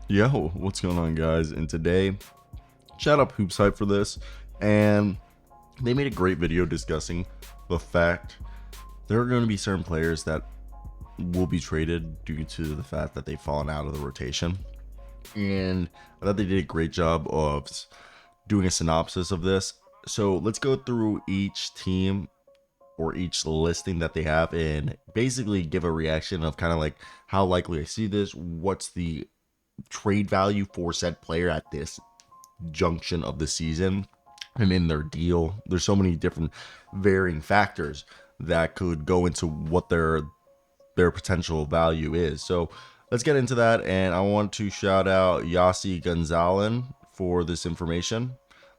Yo, what's going on, guys? And today, shout out Hoops Hype for this, and they made a great video discussing the fact there are going to be certain players that will be traded due to the fact that they've fallen out of the rotation. And I thought they did a great job of doing a synopsis of this. So let's go through each team or each listing that they have and basically give a reaction of kind of like how likely I see this, what's the trade value for said player at this junction of the season and in their deal. There's so many different varying factors that could go into what their potential value is. So let's get into that, and I want to shout out Yossi Gonzalez for this information.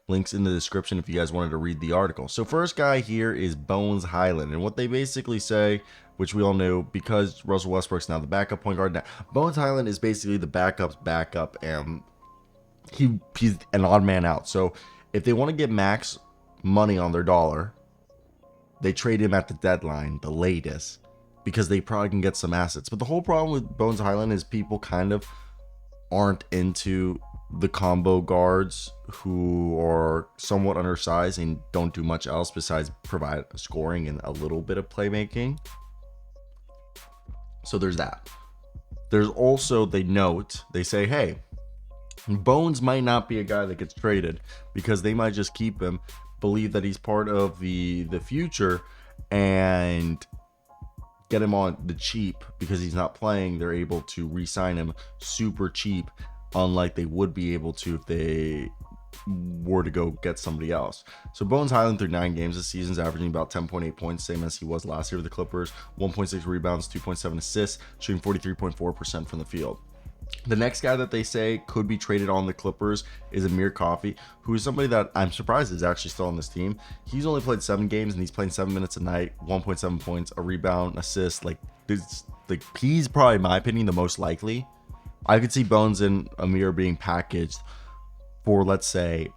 Links in the description if you guys wanted to read the article. So first guy here is Bones Highland, and what they basically say, which we all knew, because Russell Westbrook's now the backup point guard. Now, Bones Highland is basically the backup's backup, and he's an odd man out. So if they want to get max money on their dollar, they trade him at the deadline, the latest, because they probably can get some assets. But the whole problem with Bones Highland is people kind of aren't into the combo guards who are somewhat undersized and don't do much else besides provide scoring and a little bit of playmaking. So there's that. There's also, they say, hey, Bones might not be a guy that gets traded because they might just keep him, believe that he's part of the future, and get him on the cheap because he's not playing. They're able to re-sign him super cheap, unlike they would be able to if they were to go get somebody else. So Bones Highland through 9 games this season is averaging about 10.8 points, same as he was last year with the Clippers, 1.6 rebounds, 2.7 assists, shooting 43.4% from the field. The next guy that they say could be traded on the Clippers is Amir Coffey, who is somebody that I'm surprised is actually still on this team. He's only played 7 games and he's playing 7 minutes a night, 1.7 points, a rebound, assist. He's probably, in my opinion, the most likely. I could see Bones and Amir being packaged for, let's say,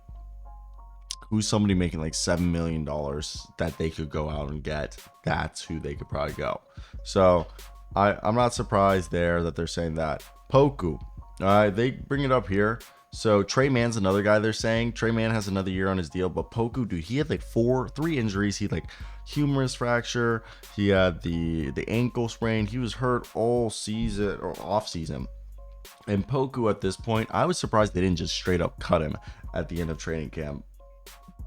who's somebody making like $7 million that they could go out and get. That's who they could probably go. So I'm not surprised there that they're saying that. Poku, they bring it up here. So Trey Mann's another guy they're saying. Trey Mann has another year on his deal, but Poku, dude, he had like 3 injuries. He had like humerus fracture. He had the ankle sprain. He was hurt all season or off season. And Poku at this point, I was surprised they didn't just straight up cut him at the end of training camp.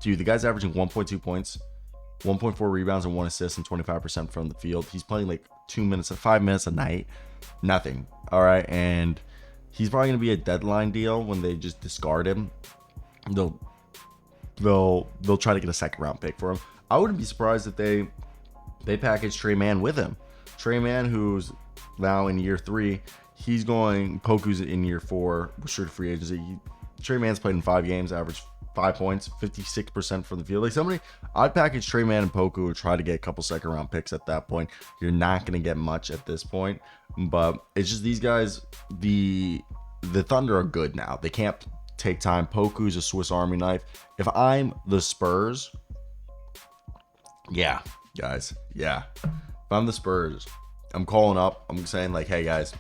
Dude, the guy's averaging 1.2 points, 1.4 rebounds, and 1 assist, and 25% from the field. He's playing like 5 minutes a night. Nothing. All right. And he's probably going to be a deadline deal when they just discard him. They'll try to get a 2nd round pick for him. I wouldn't be surprised if they package Trey Mann with him. Trey Mann, who's now in year 3, Poku's in year 4, restricted free agency. Trey Mann's played in 5 games, averaged 5 points, 56% from the field. Like I'd package Trey Mann and Poku and try to get a couple 2nd round picks at that point. You're not going to get much at this point, but it's just these guys, the Thunder are good now. They can't take time. Poku's a Swiss Army knife. If I'm the Spurs, yeah, guys, yeah. If I'm the Spurs, I'm calling up. I'm saying like, hey guys,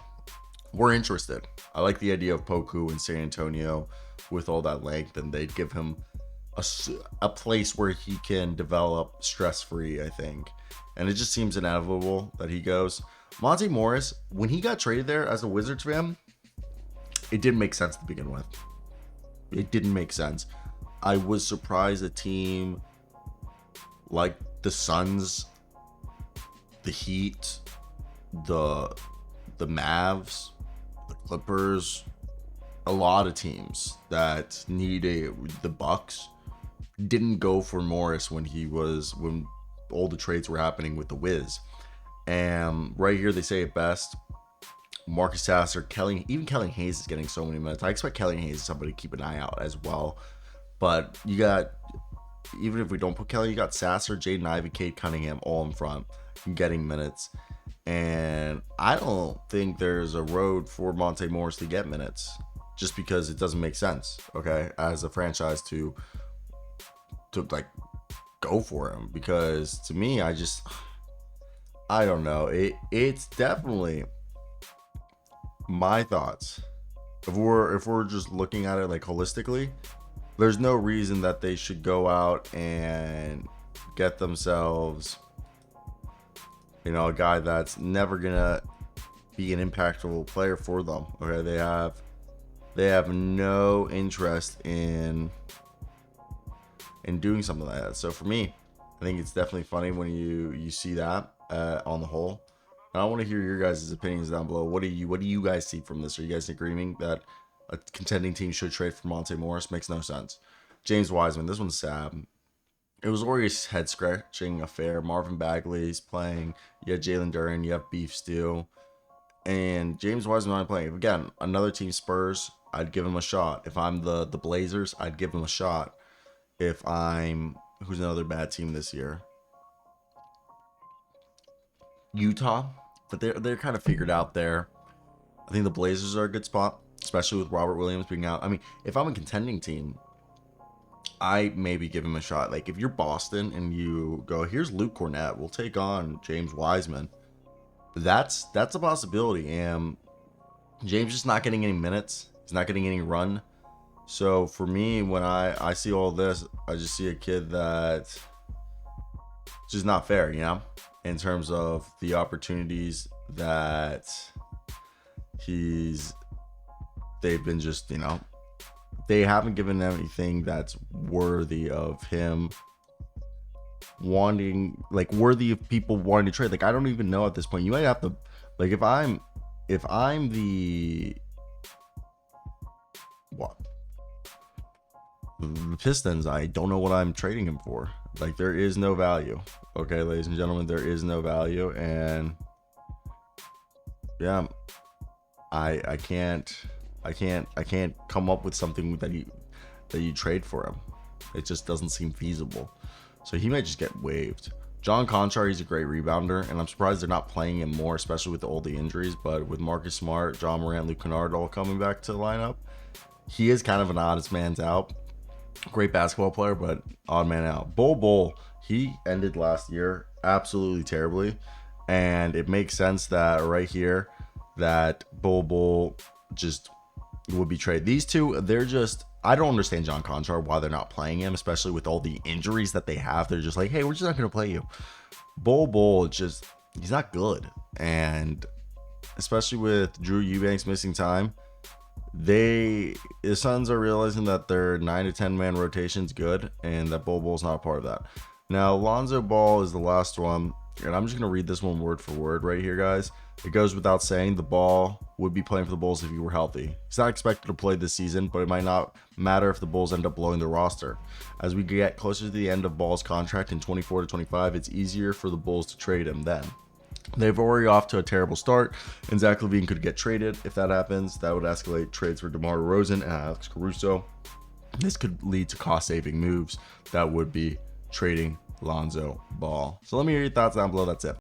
we're interested. I like the idea of Poku in San Antonio with all that length, and they'd give him a place where he can develop stress-free, I think. And it just seems inevitable that he goes. Monte Morris, when he got traded there as a Wizards fan, it didn't make sense to begin with. It didn't make sense. I was surprised a team like the Suns, the Heat, the Mavs, the Clippers, a lot of teams that the Bucks didn't go for Morris when all the trades were happening with the Wiz. And right here they say it best. Marcus Sasser, even Kelly Hayes is getting so many minutes. I expect Kelly Hayes is somebody to keep an eye out as well. But you got, even if we don't put Kelly, you got Sasser, Jaden Ivey, Cade Cunningham all in front getting minutes. And I don't think there's a road for Monte Morris to get minutes, just because it doesn't make sense, okay, as a franchise to like go for him. Because to me, I don't know. It's definitely my thoughts If we're just looking at it like holistically, there's no reason that they should go out and get themselves, a guy that's never gonna be an impactful player for them. Okay, they have no interest in doing something like that. So for me, I think it's definitely funny when you see that on the whole. And I want to hear your guys' opinions down below. What do you guys see from this? Are you guys agreeing that a contending team should trade for Monte Morris? Makes no sense. James Wiseman, this one's sad. It was already a head scratching affair. Marvin Bagley's playing. You have Jalen Duren. You have Beef Stew. And James Wiseman not playing. Again, another team, Spurs, I'd give him a shot. If I'm the Blazers, I'd give him a shot. If I'm, who's another bad team this year? Utah, but they're kind of figured out there. I think the Blazers are a good spot, especially with Robert Williams being out. I mean, if I'm a contending team, I maybe give him a shot. Like if you're Boston and you go, here's Luke Cornett, we'll take on James Wiseman. That's a possibility. And James just not getting any minutes. He's not getting any run. So for me, when I see all this, I just see a kid that's just not fair, in terms of the opportunities that they've been just, they haven't given them anything that's worthy of him wanting, like worthy of people wanting to trade. Like I don't even know at this point. You might have to, like if I'm the Pistons, I don't know what I'm trading him for. Like there is no value. Okay, ladies and gentlemen, there is no value, and yeah, I can't come up with something that you trade for him. It just doesn't seem feasible. So he might just get waived. John Konchar, he's a great rebounder, and I'm surprised they're not playing him more, especially with all the injuries. But with Marcus Smart, John Morant, Luke Kennard all coming back to the lineup, he is kind of an oddest man's out. Great basketball player, but odd man out. Bol Bol, he ended last year absolutely terribly, and it makes sense that right here that Bol Bol just would be traded. These two, they're just, I don't understand John Konchar why they're not playing him, especially with all the injuries that they have. They're just like, hey, we're just not going to play you. Bol Bol, just, he's not good, and especially with Drew Eubanks missing time, the Suns are realizing that their 9 to 10 man rotation's good, and that Bol Bol's not a part of that. Now, Lonzo Ball is the last one, and I'm just going to read this one word for word right here, guys. It goes without saying the Ball would be playing for the Bulls if he were healthy. He's not expected to play this season, but it might not matter if the Bulls end up blowing the roster. As we get closer to the end of Ball's contract in 24 to 25, it's easier for the Bulls to trade him then. They've already off to a terrible start, and Zach LaVine could get traded. If that happens, that would escalate trades for DeMar DeRozan and Alex Caruso. This could lead to cost-saving moves that would be trading Lonzo Ball. So let me hear your thoughts down below. That's it.